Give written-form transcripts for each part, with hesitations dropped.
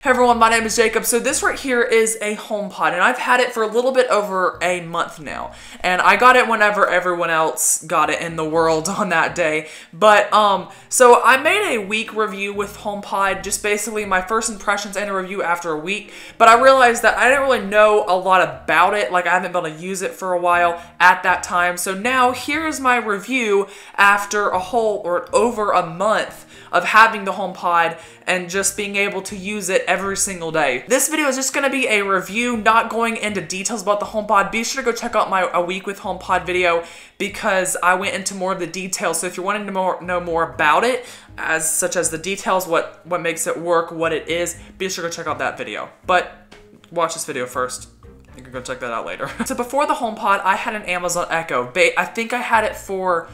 Hey everyone, my name is Jacob. So this right here is a HomePod, and I've had it for a little bit over a month now. And I got it whenever everyone else got it in the world on that day. But, so I made a week review with HomePod, just basically my first impressions and a review after a week. But I realized that I didn't really know a lot about it, like I haven't been able to use it for a while at that time. So now here's my review after over a month of having the HomePod and just being able to use it every single day. This video is just going to be a review, not going into details about the HomePod. Be sure to go check out my A Week with HomePod video because I went into more of the details. So if you're wanting to know more about it, such as the details, what makes it work, what it is, be sure to check out that video. But watch this video first. You can go check that out later. So before the HomePod, I had an Amazon Echo. I think I had it for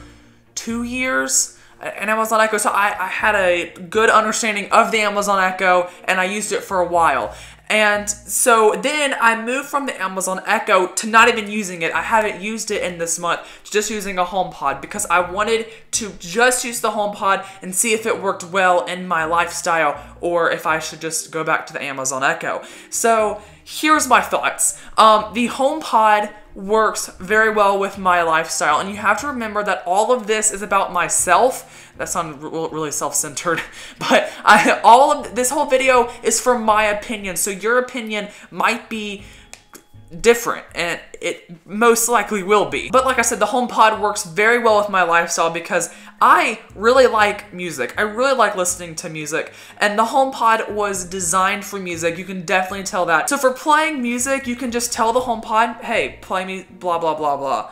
2 years. An Amazon Echo, so I had a good understanding of the Amazon Echo, and I used it for a while. And so then I moved from the Amazon Echo to not even using it. I haven't used it in this month, to just using a HomePod because I wanted to just use the HomePod and see if it worked well in my lifestyle or if I should just go back to the Amazon Echo. So here's my thoughts. The HomePod works very well with my lifestyle, and you have to remember that all of this is about myself. That sounded really self-centered, but this whole video is for my opinion, so your opinion might be different, and it most likely will be. But like I said, the HomePod works very well with my lifestyle because I really like music. I really like listening to music, and the HomePod was designed for music. You can definitely tell that. So for playing music, you can just tell the HomePod, hey, play me blah, blah, blah, blah.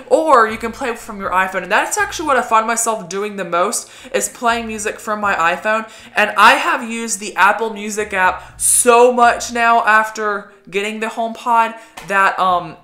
Or you can play from your iPhone, and that's actually what I find myself doing the most, is playing music from my iPhone. And I have used the Apple Music app so much now after getting the HomePod that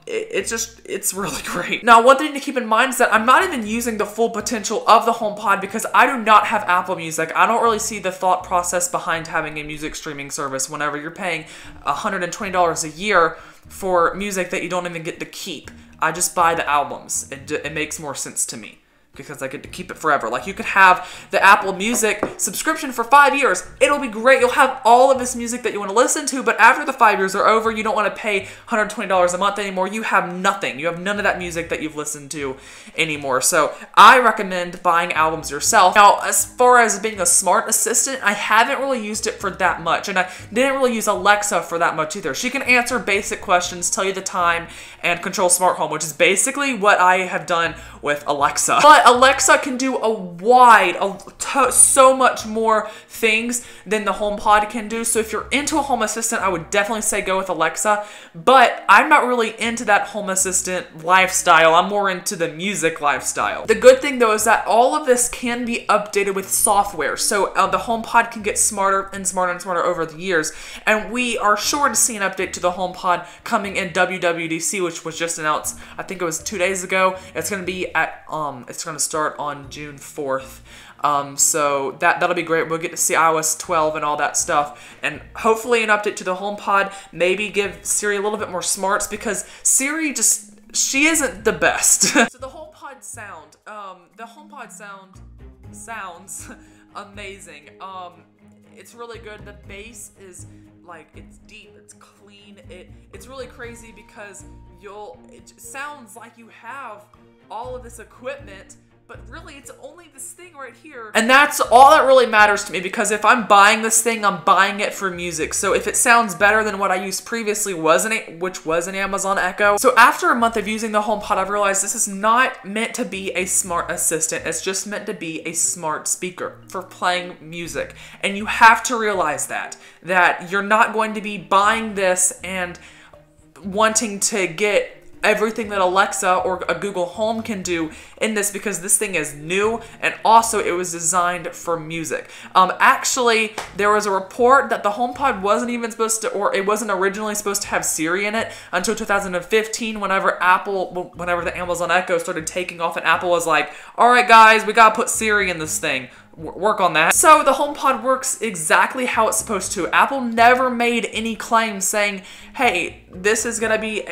it's really great. Now, one thing to keep in mind is that I'm not even using the full potential of the HomePod because I do not have Apple Music. I don't really see the thought process behind having a music streaming service whenever you're paying $120 a year for music that you don't even get to keep. I just buy the albums. It makes more sense to me because I get to keep it forever. Like, you could have the Apple Music subscription for 5 years. It'll be great. You'll have all of this music that you want to listen to, but after the 5 years are over, you don't want to pay $120 a month anymore. You have nothing. You have none of that music that you've listened to anymore. So I recommend buying albums yourself. Now, as far as being a smart assistant, I haven't really used it for that much, and I didn't really use Alexa for that much either. She can answer basic questions, tell you the time, and control smart home, which is basically what I have done with Alexa. But Alexa can do so much more things than the HomePod can do. So if you're into a home assistant, I would definitely say go with Alexa. But I'm not really into that home assistant lifestyle. I'm more into the music lifestyle. The good thing though is that all of this can be updated with software. So the HomePod can get smarter and smarter and smarter over the years. And we are sure to see an update to the HomePod coming in WWDC, which was just announced, I think it was 2 days ago. It's going to be at, it's going to start on June 4th. So that'll be great. We'll get to see iOS 12 and all that stuff, and hopefully an update to the HomePod. Maybe give Siri a little bit more smarts because Siri she isn't the best. So the HomePod sounds amazing. It's really good. The bass is like, it's deep, it's clean. It's really crazy because it sounds like you have all of this equipment, but really it's only this thing right here. And that's all that really matters to me, because if I'm buying this thing, I'm buying it for music. So if it sounds better than what I used previously, which was an Amazon Echo. So after a month of using the HomePod, I've realized this is not meant to be a smart assistant. It's just meant to be a smart speaker for playing music. And you have to realize that you're not going to be buying this and wanting to get everything that Alexa or a Google Home can do in this, because this thing is new, and also it was designed for music. Actually, there was a report that the HomePod wasn't even supposed to, or it wasn't originally supposed to have Siri in it until 2015, whenever the Amazon Echo started taking off, and Apple was like, all right guys, we gotta put Siri in this thing. Work on that. So the HomePod works exactly how it's supposed to. Apple never made any claims saying, hey, this is gonna be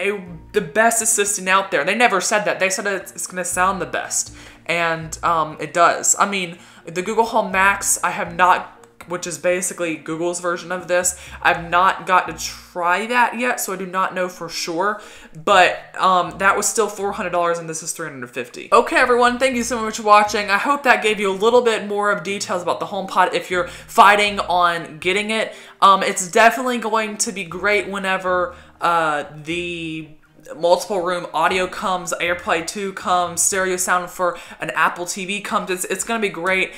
the best assistant out there. They never said that. They said it's gonna sound the best. And it does. I mean, the Google Home Max, I have not which is basically Google's version of this. I've not got to try that yet, so I do not know for sure. But that was still $400 and this is $350. Okay, everyone, thank you so much for watching. I hope that gave you a little bit more of details about the HomePod if you're fighting on getting it. It's definitely going to be great whenever the multiple room audio comes, AirPlay 2 comes, stereo sound for an Apple TV comes. It's going to be great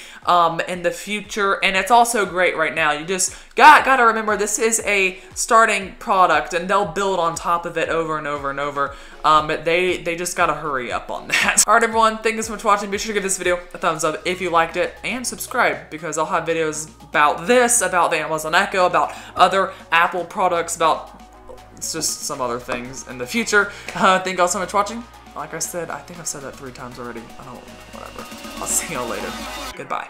in the future, and it's also great right now. You just got to remember this is a starting product, and they'll build on top of it over and over and over. They just got to hurry up on that. All right, everyone, thank you so much for watching. Be sure to give this video a thumbs up if you liked it, and subscribe, because I'll have videos about this, about the Amazon Echo, about other Apple products, about it's just some other things in the future. Thank you all so much for watching. Like I said, I think I've said that 3 times already. I don't, whatever. I'll see y'all later. Goodbye.